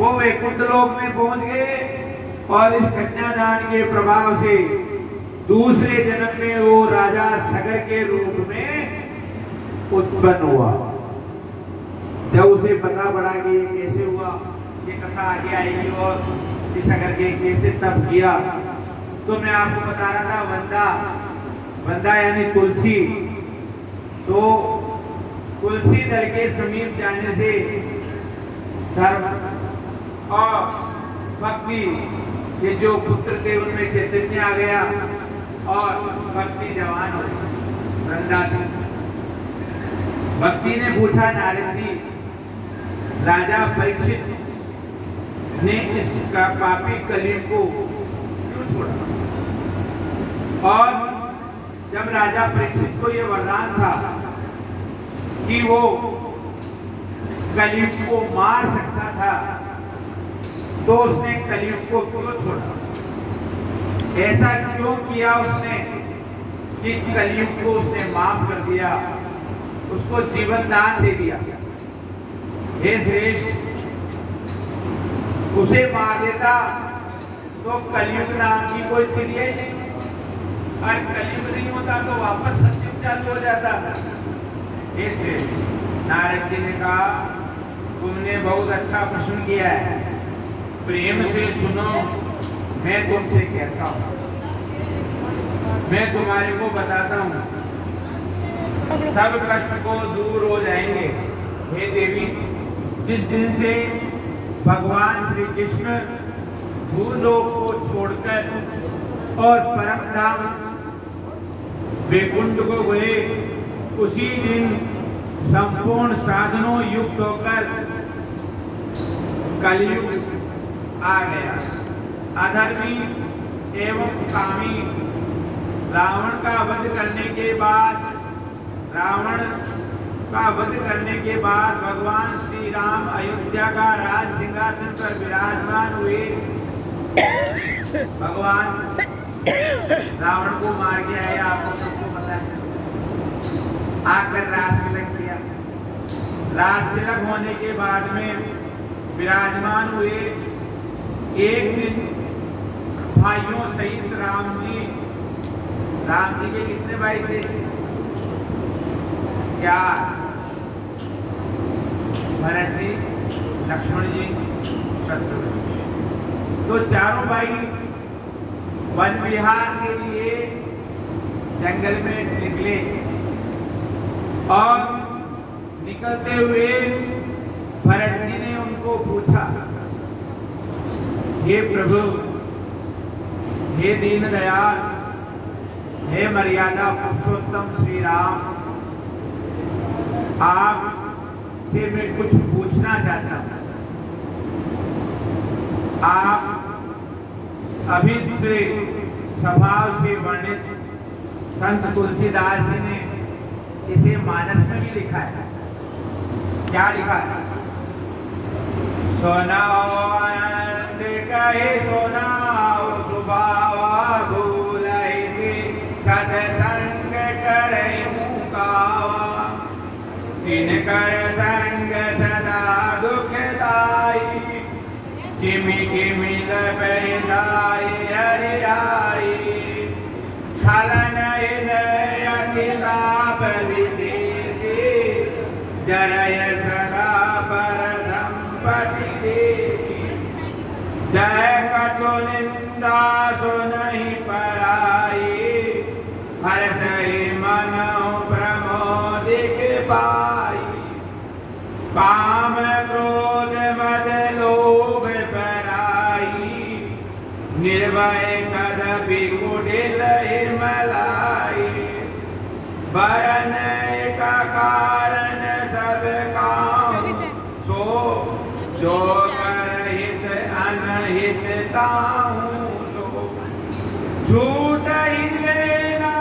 वो वैकुंठ लोक में पहुंच गए और इस कन्यादान के प्रभाव से दूसरे जन्म में वो राजा सगर के रूप में उत्पन्न हुआ। जब उसे पता पड़ा कि ये कैसे हुआ, ये कथा आगे आएगी और इस सगर के कैसे तप किया, तो मैं आपको बता रहा था वंदा, वंदा यानी तुलसी। तो तुलसी दल के समीप जाने से धर्म और भक्ति, ये जो पुत्र थे उनमें चैतन्य आ गया और भक्ति जवान हो गई। वृंदा से भक्ति ने पूछा, नारद जी, राजा परीक्षित ने इस पापी कलयुग को क्यों छोड़ा? और जब राजा परीक्षित को यह वरदान था कि वो कलयुग को मार सकता था, तो उसने कलयुग को क्यों छोड़ा? ऐसा क्यों किया उसने कि कलयुग को उसने माफ कर दिया, उसको जीवन दान दे दिया? हे श्रेष्ठ, उसे मार देता तो कलयुग नाम की कोई चिड़िया ही नहीं, और कलयुग नहीं होता तो वापस सत्युग चालू हो जाता। हे श्रेष्ठ, नारद जी ने कहा, तुमने बहुत अच्छा प्रश्न किया है, प्रेम से सुनो, मैं तुमसे कहता हूं, मैं तुम्हारे को बताता हूं, सब कष्ट को दूर हो जाएंगे। हे देवी, जिस दिन से भगवान श्री कृष्ण भूलोक को छोड़कर और परम धाम वैकुंठ को गए, उसी दिन संपूर्ण साधनों युक्त होकर कलयुग आ गया। अधर्मी एवं कामी रावण का वध करने के बाद भगवान श्री राम अयोध्या का राज सिंहासन पर विराजमान हुए। भगवान रावण को मार के आए, आपको सबको पता है। आकर राज तिलक किया। राज तिलक होने के बाद में विराजमान हुए। एक दिन भाइयों सहित राम जी के कितने भाई थे? 4, भरत जी, लक्ष्मण जी, शत्रुघ्न जी। तो चारों भाई वन विहार के लिए जंगल में निकले और निकलते हुए भरत जी ने उनको पूछा, हे प्रभु, हे दीन दयाल, हे मर्यादा पुरुषोत्तम श्री राम, आप से मैं कुछ पूछना चाहता हूं। आप अभी से स्वभाव से वर्णित संत तुलसीदास जी ने इसे मानस में भी लिखा है। क्या लिखा है? सुनाओ आनंद कहे सुनाओ, सुभावा भूलहि सत्संग करे मुकावा, तिनकर संग सदा दुखदाई, जिमि किमि लपैदाई हरियाई, खलन अति ताप विशेषी, जरय सदा पर संपत्ति देवी, जय कछु निंदा सुनहि पराई, हर्षहि मनहु प्रमोदिक पाई, काम क्रोध मद लोभ पराई, निर्भय कदपि कुटिल मलाई, वरन एक कारण सब काम, सो जो करहित अनहित ताहू सो, झूठ ही लेना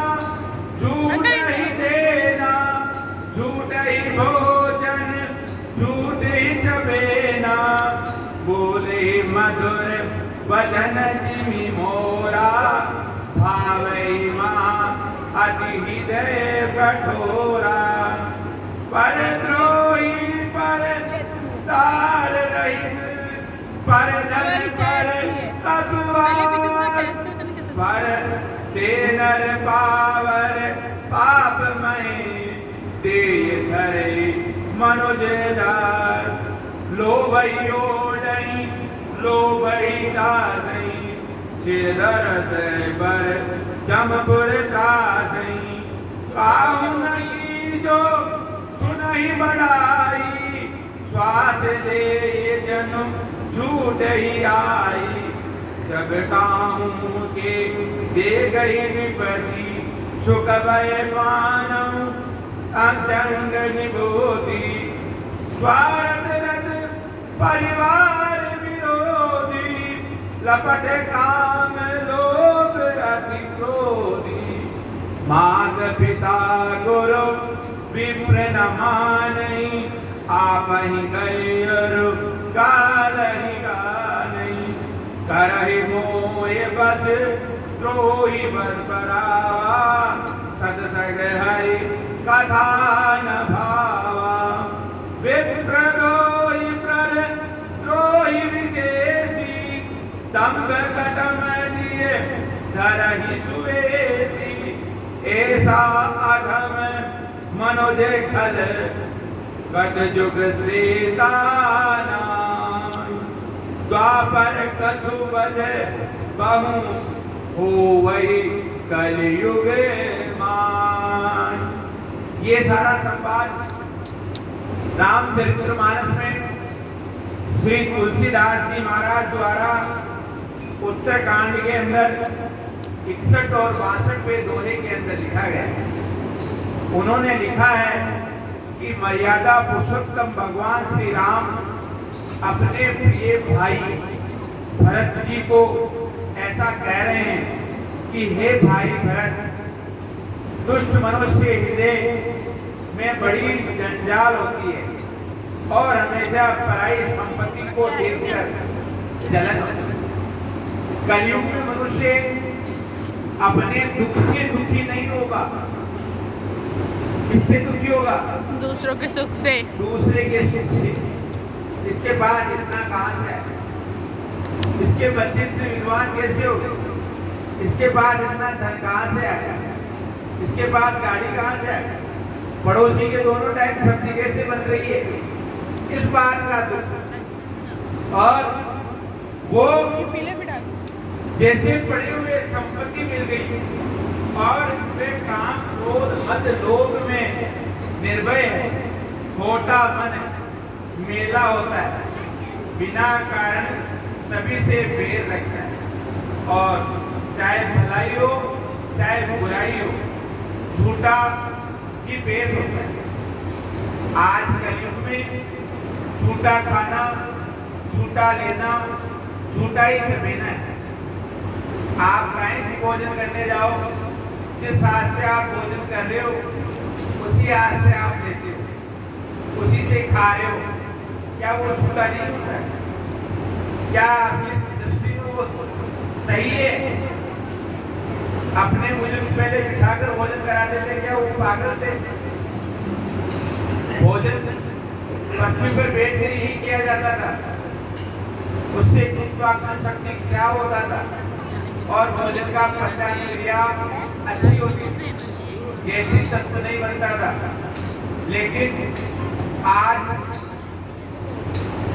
झूठ ही देना, झूठ ही भोजन झूठ ही चबेना, बोले मधुर वचन जिमि मोरा, भावई महा अति हृदय कठोरा, पर द्रोही पर ताल रहित ते नर पावर पाप मय ते धरे मनुज दार लोभयो नहीं लोभई दासई सिरधर से बर जमपुर सासई काहुन की जो सुनहि बढ़ाई श्वास दे ये जन्म झूठ ही आई सब काहू के दे गई विपत्ति सुख भय मानव अंग निभूति स्वार्थ रत परिवार विरोधी लपट काम लोभ अति क्रोधी मात पिता गुरु विप्र न मानई आप ही गए काल ही गानई करहि मोय बस द्रोही बरबरावा सतसंग हरि कथा न भावा विप्र द्रोही प्रर द्रोही विशेषी दम्भ कटम दिए धरहि सुवेशी ऐसा अधम मनोज खल कद जुग त्रेता द्वापर कछु बद बहु हो वही कलयुग मान। ये सारा संवाद रामचरितमानस में श्री तुलसीदास जी महाराज द्वारा उत्तरकांड के अंदर 61 और 62वें दोहे के अंदर लिखा गया है। उन्होंने लिखा है कि मर्यादा पुरुषोत्तम भगवान श्री राम अपने प्रिय भाई भरत जी को ऐसा कह रहे हैं कि हे भाई भरत, दुष्ट मनुष्य हृदय में बड़ी जंजाल होती है और हमेशा पराई संपत्ति को देखकर जलन होती है। कलयुग में मनुष्य अपने दुख से दुखी नहीं होगा। किससे दुखी होगा? दूसरों के सुख से। दूसरे के सुख से। इसके पास इतना कहां से है? इसके बच्चे इतने विद्वान कैसे हो गए? इसके पास इतना धन कहां से आया? इसके पास गाड़ी कहां से आया? पड़ोसी के दोनों टाइम सब्जी कैसे बन रही है? इस बात का दुख। और वो जैसे पड़े हुए संपत्ति मिल गई और वे काम क्रोध मद लोभ में निर्भय है, खोटा मन मेला होता है, बिना कारण सभी से बैर रखता है और चाहे भलाई हो चाहे बुराई हो झूठा ही पेश होता है। आज कलयुग में झूठा खाना, झूठा लेना, झूठा ही जमेना है। आप कहीं भी भोजन करने जाओ, जिस हाथ से आप भोजन कर रहे हो उसी हाथ से आप लेते हो, उसी से खा रहे हो। क्या वो झूठा नहीं होता है? क्या आपकी दृष्टि में वो सही है? अपने बुजुर्ग पहले बिठाकर भोजन कराते थे, क्या वो पागल थे? भोजन पृथ्वी पर बैठकर ही किया जाता था। उससे गुरुत्वाकर्षण शक्ति क्या होता था और भोजन का पचान क्रिया अच्छी होती थी, गैस्ट्रिक तत्व नहीं बनता था। लेकिन आज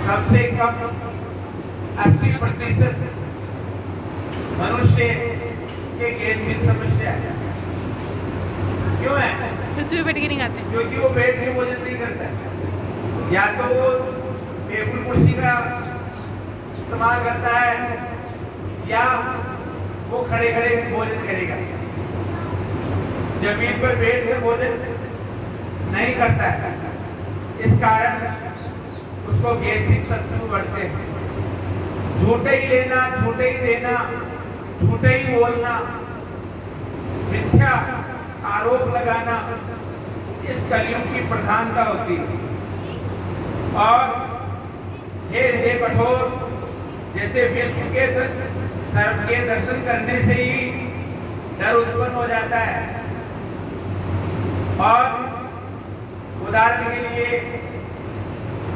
सबसे कम 80% मनुष्य के गैस्ट्रिक समस्या है। क्यों है? पृथ्वी बैठ के नहीं खाते, क्योंकि वो बैठ के भोजन नहीं करता है। या तो वो टेबल कुर्सी का इस्तेमाल करता है या वो खड़े खड़े भोजन करेगा। जमीन पर बैठकर भोजन नहीं करता है। इस कारण उसको गैस्ट्रिक तत्व बढ़ते हैं। झूठे ही लेना, झूठे ही देना, झूठे ही बोलना, मिथ्या आरोप लगाना, इस कलयुग की प्रधानता होती है। और हे हृदय कठोर, जैसे विश्व के सर्प के दर्शन करने से ही डर उत्पन्न हो जाता है। और उदाहरण के लिए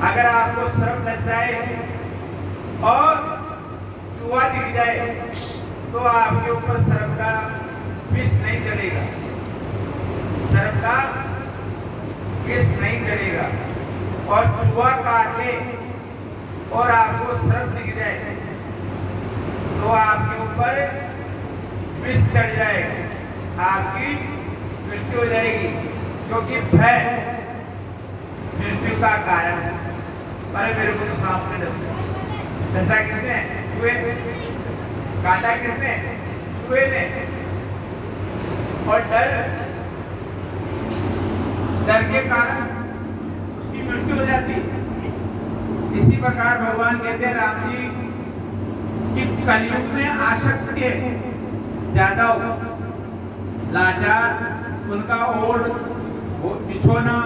अगर आपको सर्प लग जाए और चूहा दिख जाए तो आपके ऊपर सर्प का विष नहीं चलेगा, सर्प का विष नहीं चलेगा। और चूहा काट ले और आपको सर्प दिख जाए तो आपके ऊपर विष चढ़ जाएगा, आपकी मृत्यु हो जाएगी, क्योंकि भय मृत्यु का कारण है। अरे मेरे को तो सांप ने डसा किसने? चूहे ने। काटा किसने? चूहे ने। और डर के कारण उसकी मृत्यु हो जाती है। इसी प्रकार भगवान कहते हैं राम जी कि कलयुग में आसक्ति ज्यादा हो, लाचार उनका ओढ़ बिछोना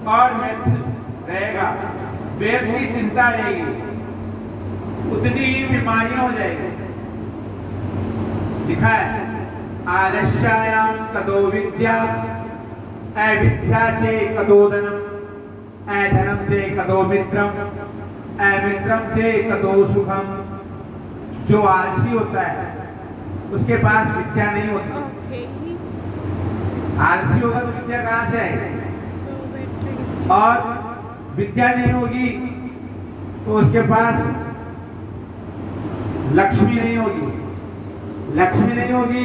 और व्यर्थ रहेगा, व्यर्थ की चिंता रहेगी, उतनी ही बीमारियां हो जाएगी। लिखा है आलस्यायाम कदो विद्या, अविद्या चे कदो धनम, अधनम चे कदो मित्रम, अमित्रम चे कदो सुखम। जो आलसी होता है उसके पास विद्या नहीं होती। आलसी होगा तो विद्या कहां से आएगी? और विद्या नहीं होगी तो उसके पास लक्ष्मी नहीं होगी, लक्ष्मी नहीं होगी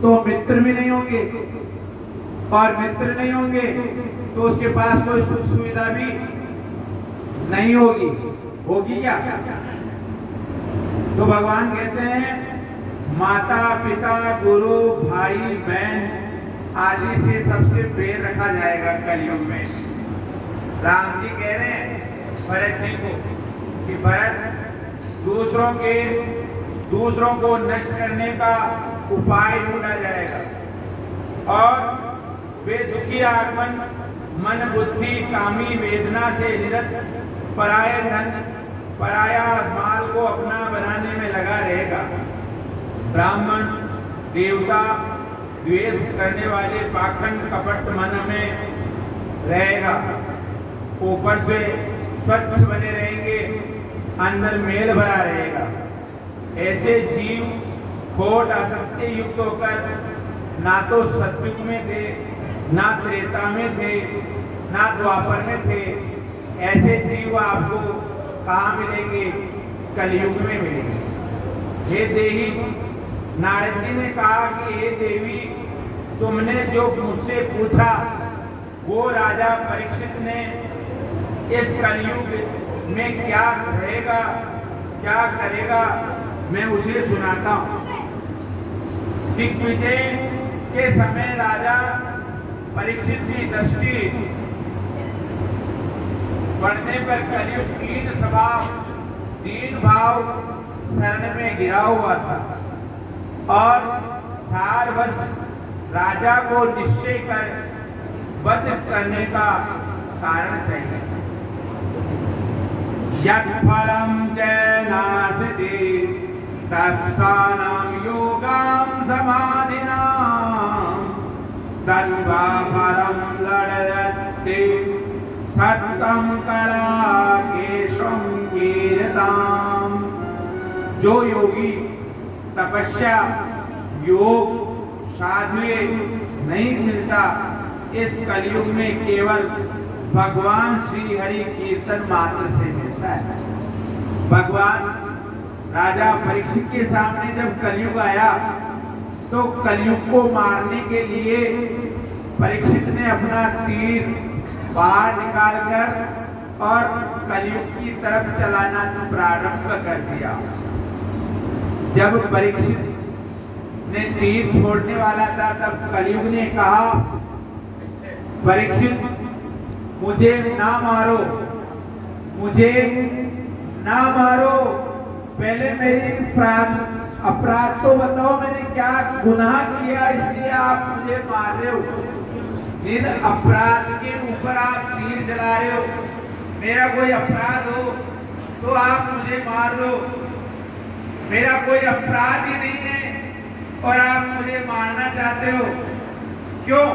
तो मित्र भी नहीं होंगे, और मित्र नहीं होंगे तो उसके पास कोई सुख सुविधा भी नहीं होगी। होगी क्या? तो भगवान कहते हैं माता पिता गुरु भाई बहन आदि से सबसे बेर रखा जाएगा कलयुग में। राम जी कह रहे हैं भरत जी को कि भरत दूसरों को नष्ट करने का उपाय ढूंढा जाएगा और वे दुखी आगमन मन बुद्धि कामी वेदना से निरत पराया धन पराया माल को अपना बनाने में लगा रहेगा। ब्राह्मण देवता द्वेष करने वाले पाखंड कपट मन में रहेगा, ऊपर से स्वच्छ बने रहेंगे, अंदर मेल भरा रहेगा। ऐसे जीव खोट असत्य युक्त होकर ना तो सतयुग में थे, ना त्रेता में थे, ना द्वापर में थे। ऐसे जीव आपको कहाँ मिलेंगे? कलयुग में मिलेंगे। हे देही, नारद जी ने कहा कि हे देवी, तुमने जो मुझसे पूछा वो राजा परीक्षित ने इस कलयुग में क्या कहेगा, क्या करेगा, मैं उसे सुनाता हूं। दिग्विजय के समय राजा परीक्षित की दृष्टि बढ़ने पर कलयुग दीन भाव शरण में गिरा हुआ था और सारवश राजा को निश्चय कर वध करने का कारण चाहिए। यत् फलं च नास्ति तत्सानं योगां समाधिनां तद्वा फलं लडयते सत्यम करा केशं कीर्ताम। जो योगी तपस्या योग साधुए नहीं मिलता, इस कलयुग में केवल भगवान श्री हरि कीर्तन मात्र से मिलता है। भगवान राजा परीक्षित के सामने जब कलयुग आया तो कलयुग को मारने के लिए परीक्षित ने अपना तीर बाहर निकालकर और कलयुग की तरफ चलाना प्रारंभ कर दिया। जब परीक्षित ने तीर छोड़ने वाला था तब कलयुग ने कहा, परीक्षित मुझे ना मारो, मुझे ना मारो, पहले मेरी अपराध तो बताओ, मैंने क्या गुनाह किया इसलिए आप मुझे मार रहे हो? जिन अपराध के ऊपर आप तीर चला रहे हो, मेरा कोई अपराध हो तो आप मुझे मार दो। मेरा कोई अपराध ही नहीं है और आप मुझे मारना चाहते हो, क्यों?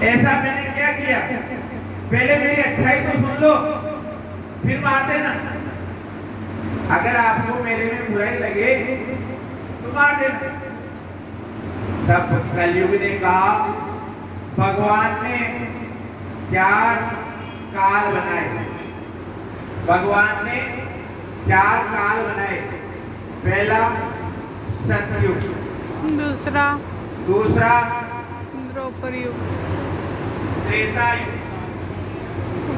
ऐसा मैंने क्या किया? पहले मेरी अच्छाई तो सुन लो, फिर मार देना। अगर आपको मेरे में बुराई लगे तो मार देना। तब कलयुग ने कहा, भगवान ने 4 काल बनाए। भगवान ने 4 काल बनाए। पहला सतयुग, दूसरा दूसरा द्वापर युग, त्रेता युग,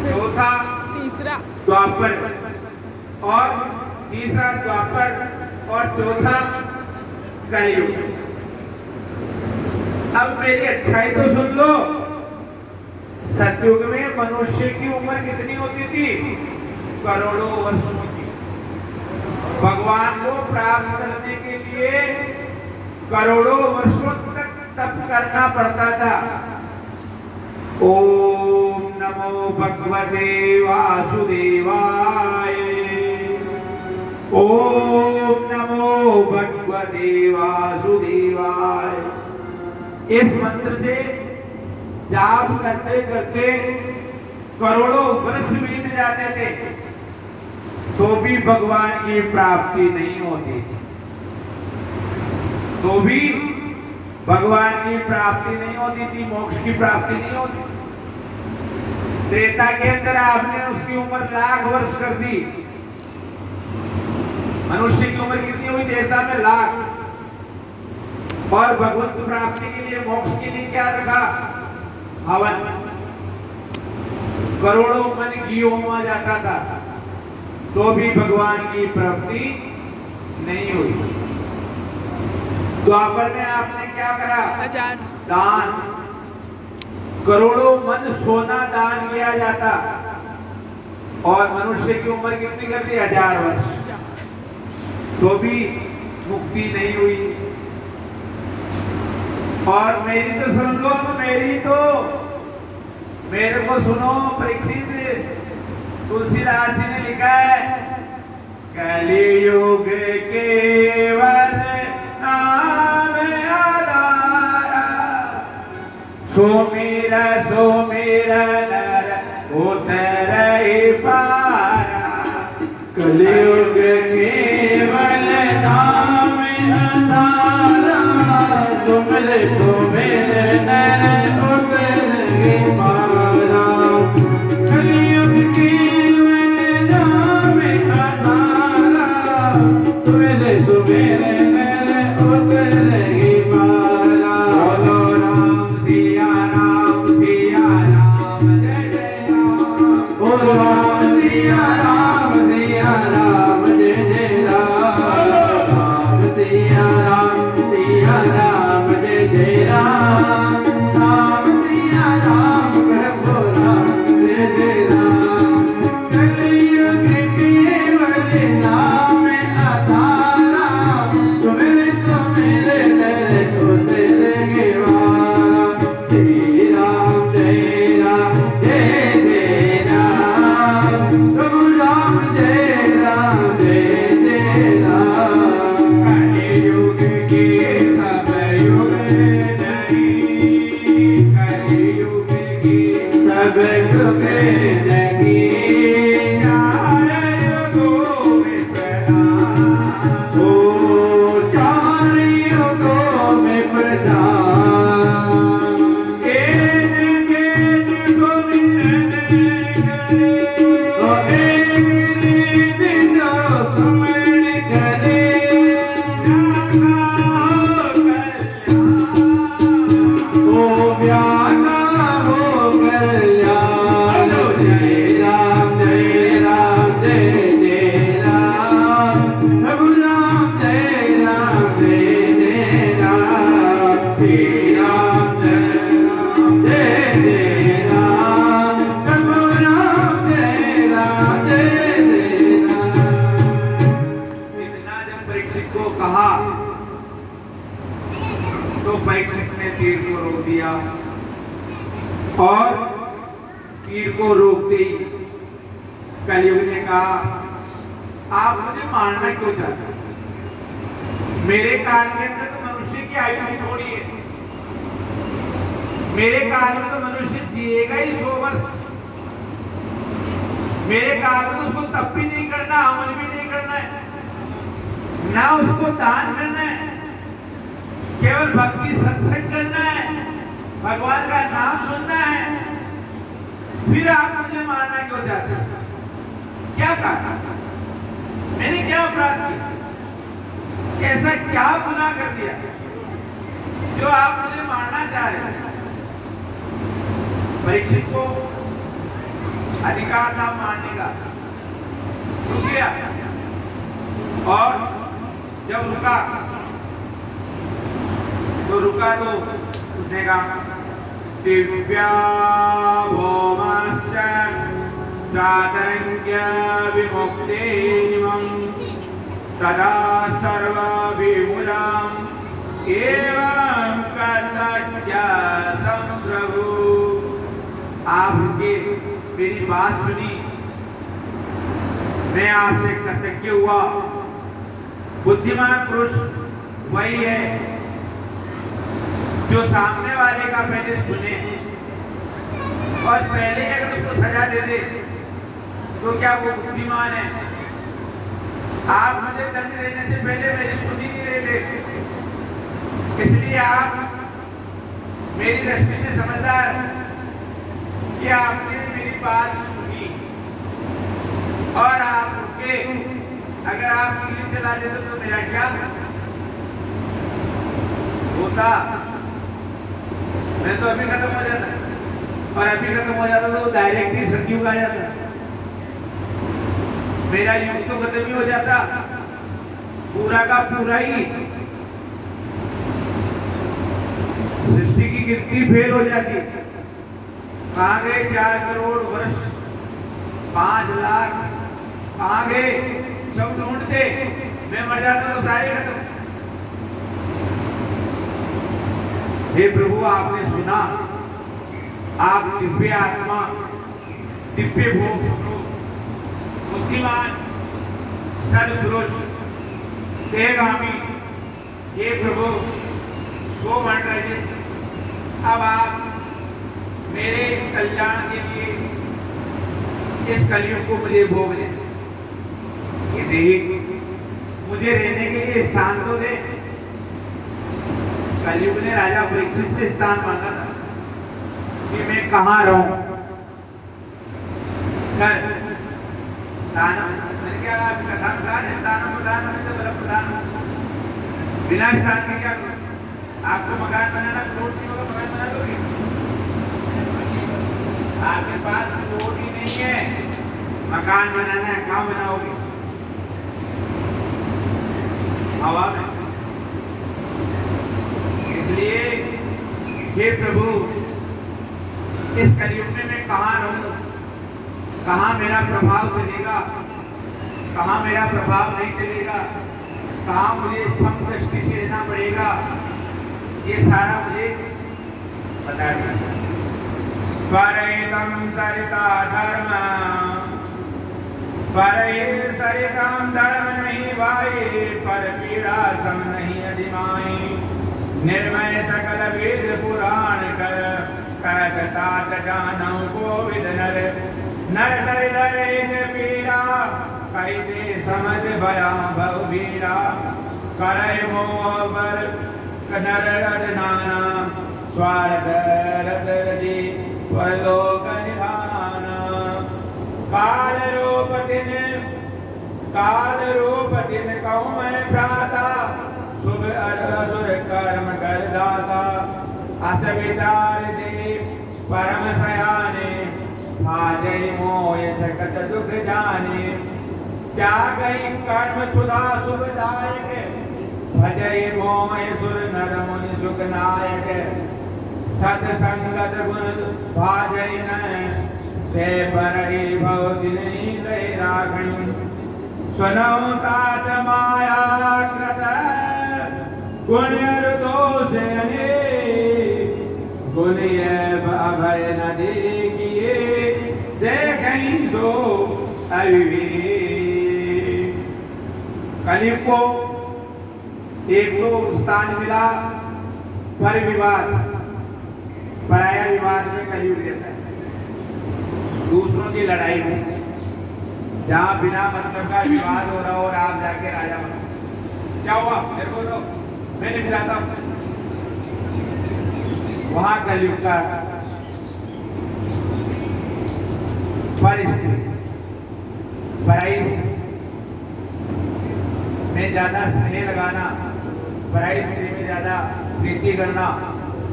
चौथा तीसरा द्वापर, और तीसरा द्वापर, और चौथा कलयुग। अब मेरी अच्छाई तो सुन लो। सतयुग में मनुष्य की उम्र कितनी होती थी? करोड़ों वर्षों की। भगवान को प्राप्त करने के लिए करोड़ों वर्षों तक तप करना पड़ता था। ओम नमो भगवते वासुदेवाय। ओम नमो भगवते वासुदेवाय। इस मंत्र से जाप करते करते करोड़ों वर्ष बीत जाते थे, तो भी भगवान की प्राप्ति नहीं होती थी। तो भी भगवान की प्राप्ति नहीं होती थी, मोक्ष की प्राप्ति नहीं होती। त्रेता के अंदर आपने उसकी उम्र लाख वर्ष कर दी। मनुष्य की उम्र कितनी हुई? त्रेता में लाख। और भगवत प्राप्ति के लिए, मोक्ष के लिए क्या रखा? हवन। करोड़ों मन घी होमा जाता था, तो भी भगवान की प्राप्ति नहीं हुई। द्वापर में आपने क्या करा? 1000 दान। करोड़ों मन सोना दान किया जाता, और मनुष्य की उम्र कितनी कर दी? 1000 वर्ष, तो भी मुक्ति नहीं हुई। और मेरी तो सुन लो, मेरे को सुनो। परीक्षित, तुलसीदास जी ने लिखा है, कलियुग केवल नाम आधारा, सुमिर नर उतरहि पारा। कलियुग केवल नाम आधारा, सुमिर नर उतरहि पारा। कलियुग केवल नाम आधारा, सुमिर नर उतरहि पारा। बोलो राम सिया राम, जय जय राम। बोलो राम सिया राम, जय जय राम। राम सिया राम, जय जय राम। राम सिया राम, प्रभु राम, जय जय राम। कलियुग केवल नाम आधारा, सुमिर नर उतरहि पारा। श्री राम जय राम, जय जय राम। प्रभु राम जय जय राम। कलियुग के सब युग नहीं, कलियुग के सब युग नहीं। 4 युगों में प्रधान, ओ 4 युगों में प्रधान। एक सुमिरन करे, तो एक जो सुमिरन करे, ओ व्याना हो कल्याण। जय राम जय राम, जय जय राम। प्रभु राम जय जय राम। श्री राम जय जय राम। प्रभु राम जय जय राम। इतना जब परीक्षित को कहा, तो परीक्षित ने तीर को रोक दिया, और तीर को रोकते ही कलयुग ने कहा, आप मुझे मारना क्यों चाहते हैं? मेरे काल के अंदर तो मनुष्य की आयु भी थोड़ी है। मेरे काल में तो मनुष्य जिएगा ही 100 वर्ष। मेरे काल में तो उसको तप भी नहीं करना, हवन भी नहीं करना है, ना उसको दान करना है, केवल भक्ति सत्संग करना है, भगवान का नाम सुनना है, फिर आप मुझे मारना क्यों चाहते हैं? क्या कहा? मैंने क्या अपराध किया? ऐसा क्या गुनाह कर दिया जो आप मुझे मारना चाह रहे हैं? परीक्षित को अधिकार था मारने का, रुक गया, और जब रुका तो उसने कहा दिव्या भौमश्च चातरंग्य विमुक्तिमं तदा सर्वविमूलम् एवं कर्तव्य संप्रभु। आपने मेरी बात सुनी, मैं आपसे कृतज्ञ हुआ। बुद्धिमान पुरुष वही है जो सामने वाले का पहले सुने और पहले अगर उसको सजा दे दे तो क्या वो बुद्धिमान है? आप मुझे दंड देने से पहले मेरी सुनी नहीं रहे थे, इसलिए आप मेरी दृष्टि में समझदार कि आपने मेरी बात सुनी और आप रुके। अगर आप तीर चला देते तो मेरा क्या होता? मैं तो अभी खत्म हो जाता, और अभी खत्म हो जाता तो डायरेक्ट ही सतयुग आ जाता, मेरा युग तो खत्म ही हो जाता, पूरा का पूरा ही सृष्टि की गिनती फेल हो जाती। कहाँ गए 4 करोड़ वर्ष, 5 लाख, कहाँ गए? सब ढूंढते, मैं मर जाता तो सारे खत्म। हे प्रभु, आपने सुना, आप दिव्य आत्मा, दिव्य भोग सुनो, बुद्धिमान सदपुरुष तेगामी, हे प्रभु सो बन रहे। अब आप मेरे इस कल्याण के लिए इस कलयुग को मुझे भोग दे, ये देख मुझे रहने के लिए स्थान तो दे। कलयुग ने राजा परीक्षित से स्थान मांगा था कि मैं कहाँ रहूं। मैंने क्या कथा में कहा, स्थान प्रधान से बल प्रधान, बिना स्थान के क्या करूं? आपको मकान बनाना प्लॉट नहीं होगा, मकान बना लोगे? आपके पास प्लॉट ही नहीं है, मकान बनाना है, कहाँ बनाओगे? हवा में। इसलिए हे प्रभु, इस कलयुग में मैं कहाँ रहूं? कहाँ मेरा प्रभाव चलेगा, कहाँ मेरा प्रभाव नहीं चलेगा, कहाँ मुझे समदृष्टि से रहना पड़ेगा, ये सारा मुझे बता दिया। परैतम सरिता धर्म, परये सरिताम धर्म नहीं भाई, पर पीड़ा सम नहीं अधिमाई। निर्मय सकल वेद पुराण कर, कहत तात जानौ गोविद नर। नर सरिधर एक पीरा, कहते समझ भया भव वीरा। करय मोह बर नर रद नाना, स्वार्थ रद रजी परलोक निधाना। काल रूप दिन कहूँ मैं भ्राता, शुभ असुर कर्म कर दाता। अस विचार दे परम सयाने, भाजय मोय सकत दुख जाने। त्यागई कर्म सुधा शुभदायक, भजय मोय सुर नर मुनि सुखनायक। सत्संगत गुण भाजय न, ते परहि भव तिन्हि लय राखन। सुनौ तात माया कृत, गुण दोष अनेक। गुण अभय न देखिए, देखें सो अविवेक। कलयुग को एक तो स्थान मिला पर विवाद, पराया विवाद में कलयुग रहता है। दूसरों की लड़ाई में, जहां बिना मतलब का विवाद हो रहा हो और आप जाके राजा बनो, क्या हुआ? मेरे को तो मैं निपटाता हूं। वहां कलयुग का परिस्थिति पराई में ज्यादा स्नेह लगाना, पराई स्त्री में ज्यादा प्रीति करना,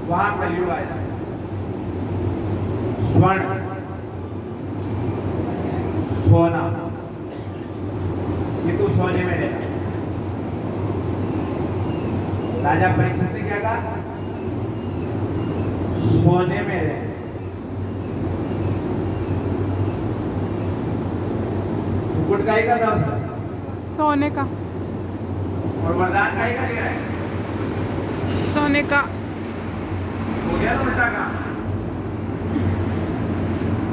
वहां कलयुग आया। स्वर्ण सोना, ये तू सोने में रहना। राजा परीक्षित ने क्या कहा? सोने में रहे। मुकुट का ही का था उसका, सोने का। और वरदान का ही का ले रहा है। सोने का। हो गया ना उल्टा काम।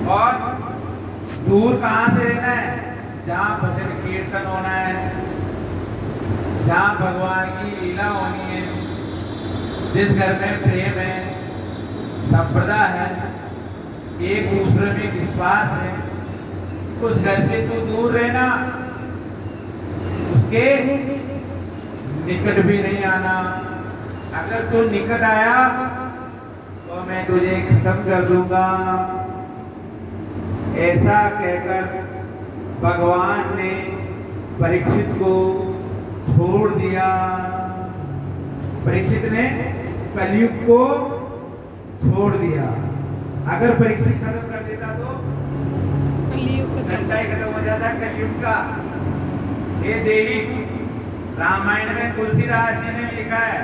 और दूर कहां से रहना है? जहां भजन कीर्तन होना है, जहां भगवान की लीला होनी है, जिस घर में प्रेम है, संप्रदा है, एक दूसरे में विश्वास है, उस घर से तू दूर रहना, उसके निकट भी नहीं आना। अगर तू निकट आया तो मैं तुझे खत्म कर दूंगा। ऐसा कहकर भगवान ने परीक्षित को छोड़ दिया। परीक्षित ने कलयुग को छोड़ दिया। अगर परीक्षित खत्म कर देता तो कलयुग का। घंटा ही खत्म हो जाता कलयुग का। ये देही रामायण में तुलसीदास जी ने लिखा है,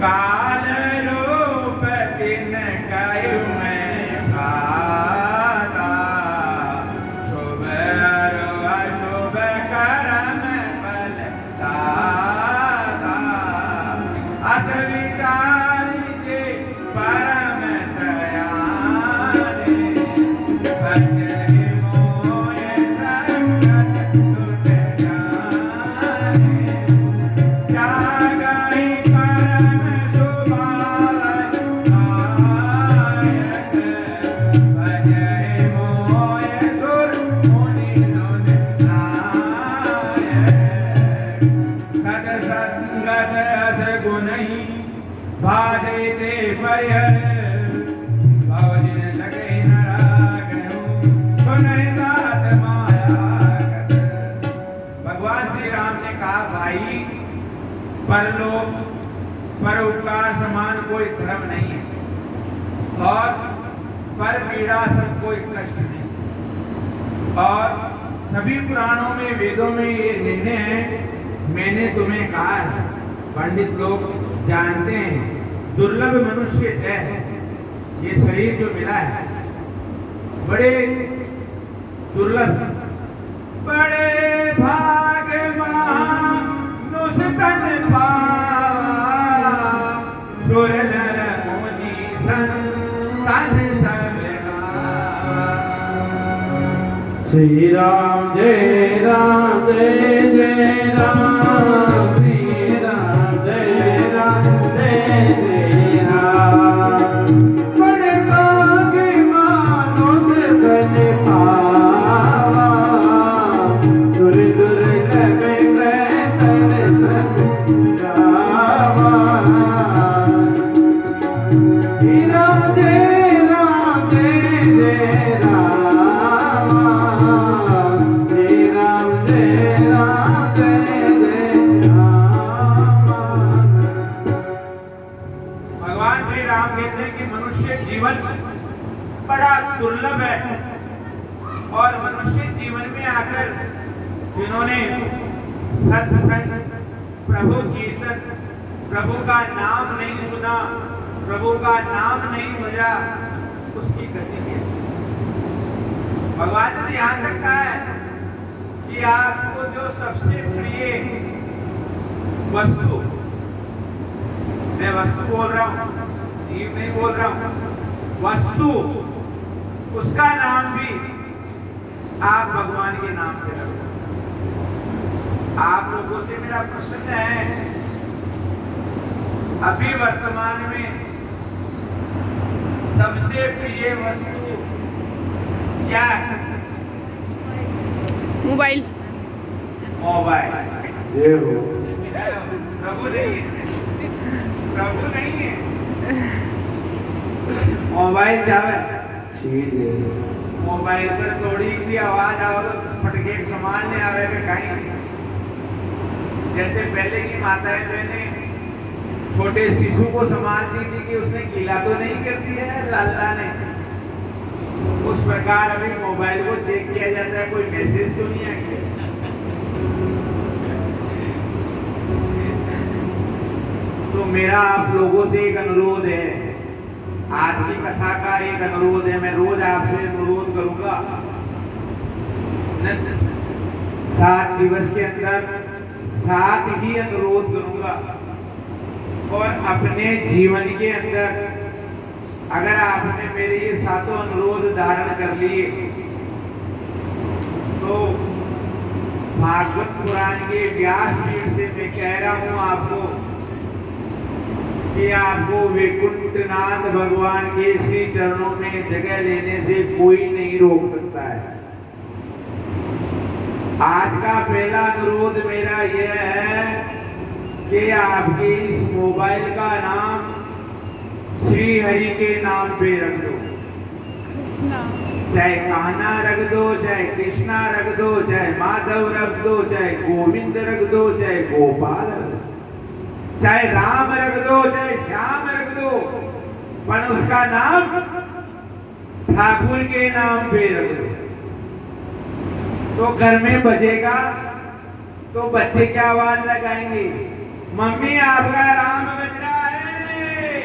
काल रूप दिन कायु में भाता, शुभ अशुभ कर्म फल दाता, अस विचारी जे परम सयाने, भजहि मोय संगत तुझ जाने, जागहि परम सुभाय नायक, भजहि मोय सुर मुनि सुन नायक, सत्संगत अस गुणहि भाजै ते परिहर, भवजिन लगै न रागहु, सुनै तात माया कथ। भगवान श्री राम ने कहा, भाई परलोक परोपकार समान कोई धर्म नहीं है, और पर पीड़ा सब कोई कष्ट नहीं। और सभी पुराणों में, वेदों में ये निर्णय है, मैंने तुम्हें कहा है, पंडित लोग जानते हैं, दुर्लभ मनुष्य है। ये शरीर जो मिला है बड़े दुर्लभ, बड़े भाग मानुष तन पावा, सुर नर मुनि संतन सब गावा। श्री राम जय राम जय जय राम, श्री राम जय राम जय जय राम। बड़े भाग मानुष तन पावा, दूर दूर लगे तन सब गावा। श्री राम जय राम जय जय राम, श्री राम जय राम जय जय राम। भगवान श्री राम कहते हैं कि मनुष्य जीवन बड़ा दुर्लभ है, और मनुष्य जीवन में आकर जिन्होंने सत्संग, प्रभु कीर्तन, प्रभु का नाम नहीं सुना, प्रभु का नाम नहीं बजा, उसकी गति कैसी? भगवान ने ध्यान रखा है कि आपको जो सबसे प्रिय वस्तु, मैं वस्तु बोल रहा हूं, जीव नहीं बोल रहा हूं, वस्तु, उसका नाम भी आप भगवान के नाम पे रखो। आप लोगों से मेरा प्रश्न है, अभी वर्तमान में सबसे प्रिय वस्तु क्या है? मोबाइल। मोबाइल। जय हो। प्रभु नहीं है, प्रभु नहीं है। मोबाइल जावे ठीक है मोबाइल पर थोड़ी भी आवाज आओ तो फटके सामान ले आवे के कहीं। जैसे पहले की माताएं बहने छोटे शिशु को संभालती थी कि उसने गीला तो नहीं कर दिया है लाला ने, उस प्रकार अभी मोबाइल को चेक किया जाता है कोई मैसेज तो नहीं आ गया। तो मेरा आप लोगों से एक अनुरोध है, आज की कथा का एक अनुरोध है, मैं रोज आपसे अनुरोध करूंगा 7 दिवस के अंदर 7 ही अनुरोध करूंगा। और अपने जीवन के अंदर अगर आपने मेरे ये 7 अनुरोध धारण कर लिए तो भागवत पुराण के व्यास पीठ से मैं कह रहा हूं आपको कि आपको वैकुंठनाथ भगवान के श्री चरणों में जगह लेने से कोई नहीं रोक सकता है। आज का पहला अनुरोध मेरा यह है कि आपके इस मोबाइल का नाम श्री हरि के नाम पे रख दो। कृष्णा चाहे कान्हा रख दो, चाहे कृष्णा रख दो, चाहे माधव रख दो, चाहे गोविंद रख दो, चाहे गोपाल रख दो, चाहे राम रख दो, चाहे श्याम रख दो, पर उसका नाम ठाकुर के नाम पे रख दो। तो घर में बजेगा तो बच्चे क्या आवाज लगाएंगे, मम्मी आपका राम बज रहा है।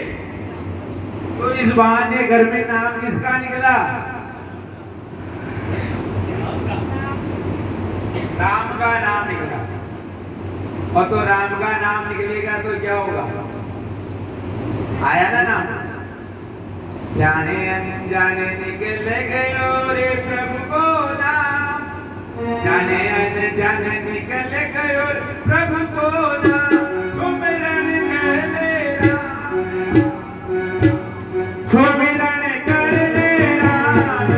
तो इस बहाने घर में नाम किसका निकला, राम का नाम निकला। और तो राम का नाम निकलेगा तो क्या होगा, आया ना नाम। जाने अनजाने निकल गयो रे प्रभु को नाम, जाने अनजाने निकल गयो रे प्रभु को नाम। सुमिरन कर ले राम, सुमिरन कर ले राम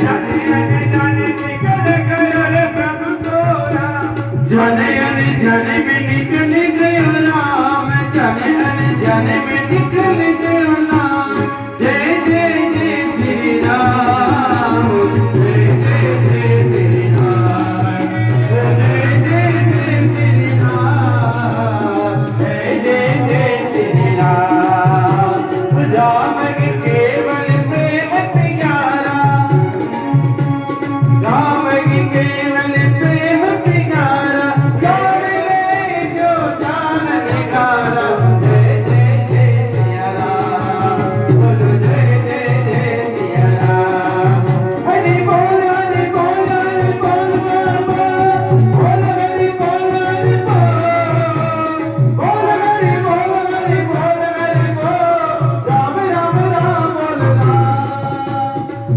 जाने अनजाने निकल गयो रे प्रभु को नाम, जाने अनजाने में निकल गयो राम, जाने अनजाने में निकल गयो नाम। जय जय जय श्री राम, जय जय जय श्री राम, जय जय जय श्री राम, जय जय जय श्री राम। राम के केवल प्रेम प्यारा, राम की केवल प्रेम प्यारा, जान ले जो जान निकारा। जय जय जय सिया राम, बोलो जय जय जय सिया राम। हरि बोल हरि बोल हरि बोल बोल बोल हरि बोल हरि बोल, बोल हरि बोल हरि बोल हरि बोल, राम राम राम बोल राम।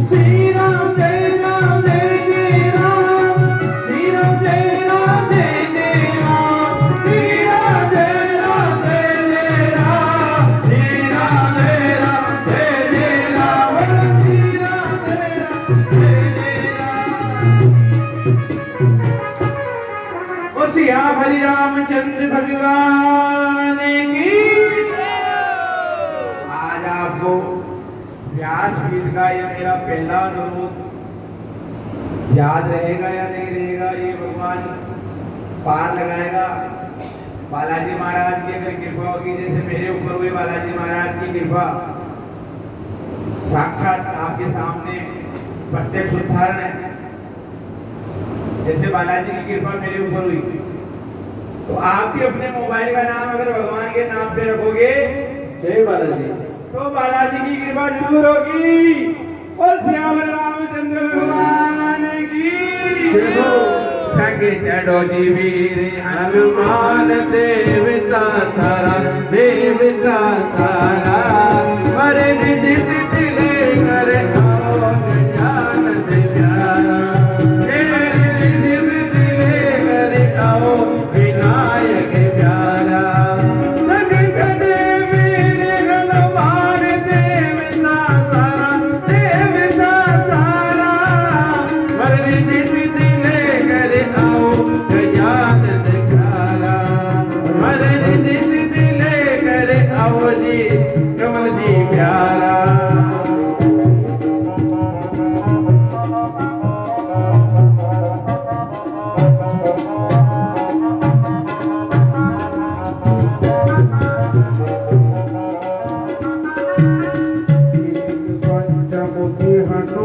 श्री राम जय राम जय जय राम, श्री राम जय राम जय जय राम, श्री राम जय राम जय जय राम, श्री राम जय राम जय जय राम, श्री राम जय राम जय जय राम। ओ सिया हरि रामचंद्र भगवान की। आज आपको व्यास पीठ का यह मेरा पहला अनुरोध याद रहेगा या नहीं रहेगा, ये भगवान पार लगाएगा। बालाजी महाराज की अगर कृपा होगी, जैसे मेरे ऊपर हुई बालाजी महाराज की कृपा, साक्षात आपके सामने प्रत्यक्ष उदाहरण है। जैसे बालाजी की कृपा मेरे ऊपर हुई, तो आप भी अपने मोबाइल का नाम अगर भगवान के नाम पे रखोगे, जय बालाजी, तो बालाजी की कृपा जरूर होगी। और श्याम रामचंद्र भगवान की जय हो। संग चढ़ो जी वीर हनुमान देवता सारा, देवता सारा, अरे निधि सिद्धि लेकर आओ ज्ञान दे प्यारा। निधि सिद्धि लेकर आओ विनायक प्यारा। संग चढ़े वीर हनुमान देवता सारा, देवता सारा, अरे कमल जी प्यारा।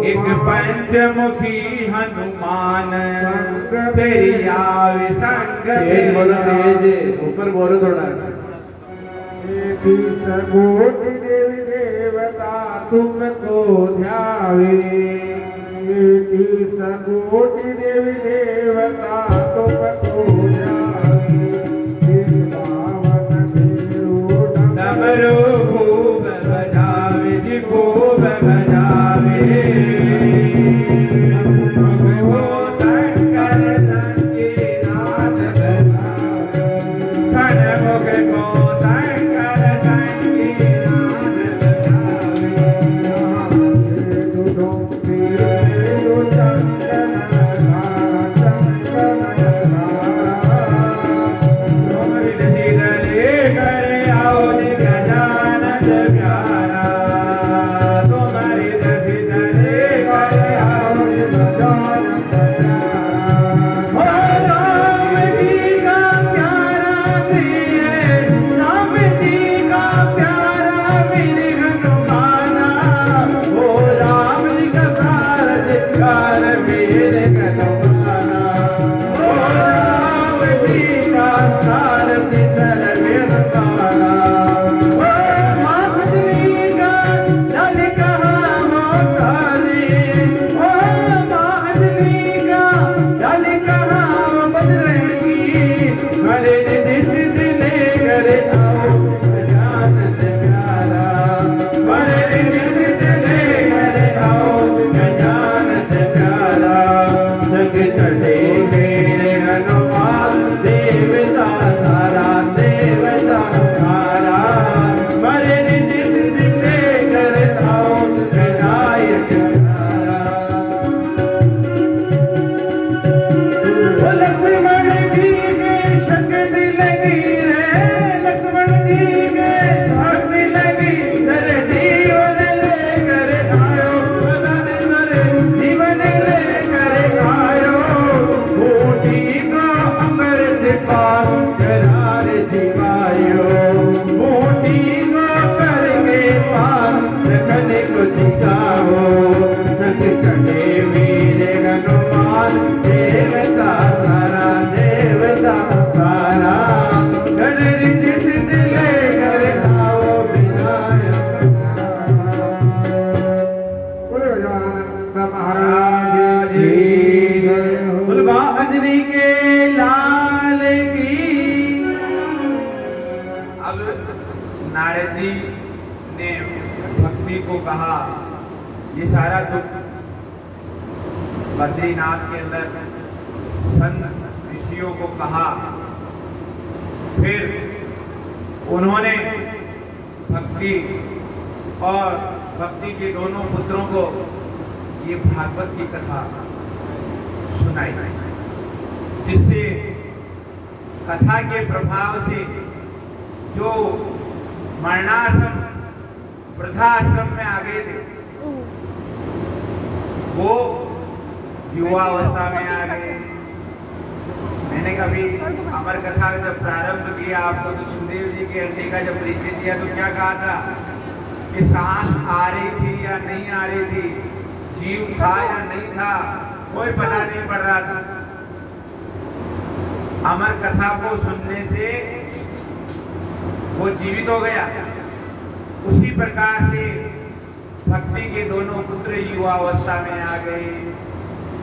एक पंचमुखी हनुमान तेरी आवे संग तेज बोलो, तेज ऊपर बोलो थोड़ा। सगोटी देवी देवता तुमको ध्यावे, सगोटी देवी देवता तुमको ध्यावे, डमरू खूब बजावे जी खूब बजावे, वो शंकर संगीनाथ बजावे, सन्मुख को शंकर संगीनाथ तुम्हारी दसीद लेकर आओ जी गजानन प्यारा, तुम्हारी दसीद लेकर आओ जी गजानन प्यारा। राम जी का प्यारा जी है, राम जी का प्यारा मेरे हनुमाना, ओ राम जी का सारथिकार मेरे हनुमाना, ओ राम जी का सारथी चल मेरा काला, ओ महादनी का दल कहाँ हो सारे, ओ महादनी का दल कहाँ हो बदलेगी, भले दिस दिले करे आओ गजानन प्यारा, भले दिस दिले करे आओ गजानन प्यारा, संग चढ़े मेरे हनुमान देवता सारा देवता सारा, भले दिस दिले करे आओ विनायक प्यारा। ओ लक्ष्मण जी के शक्ति लगी रे, लक्ष्मण जी के शक्ति लगी, सर जीवन लेकर आयो, सर जीवन लेकर आयो, बूटी को अमृत पान करार जीवायो, बूटी को करके पान रखने को जिगाओ, संग चढ़े वीर हनुमान देवता सारा देवता सारा, गणर दिस दिले कर आओ विनायक। महाराज जी बोल बाजरी के लाल की। अब नारद जी ने भक्ति को कहा, ये सारा दुख बद्रीनाथ के अंदर संत ऋषियों को कहा, फिर उन्होंने भक्ति और भक्ति के दोनों पुत्रों को ये भागवत की कथा सुनाई, जिससे कथा के प्रभाव से जो मरणाश्रम वृद्धाश्रम में आ गए थे वो युवावस्था में आ गए। मैंने कभी अमर कथा जब प्रारंभ किया आपको तो सुखदेव जी के अंडे का जब परिचय दिया तो क्या कहा था कि सांस आ रही थी या नहीं आ रही थी, जीव था या नहीं था, कोई पता नहीं पड़ रहा था। अमर कथा को सुनने से वो जीवित हो गया। उसी प्रकार से भक्ति के दोनों पुत्र युवावस्था में आ गए।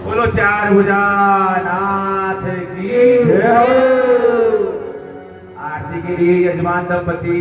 बोलो चार भुजानाथ की जय। आरती के लिए यजमान दंपति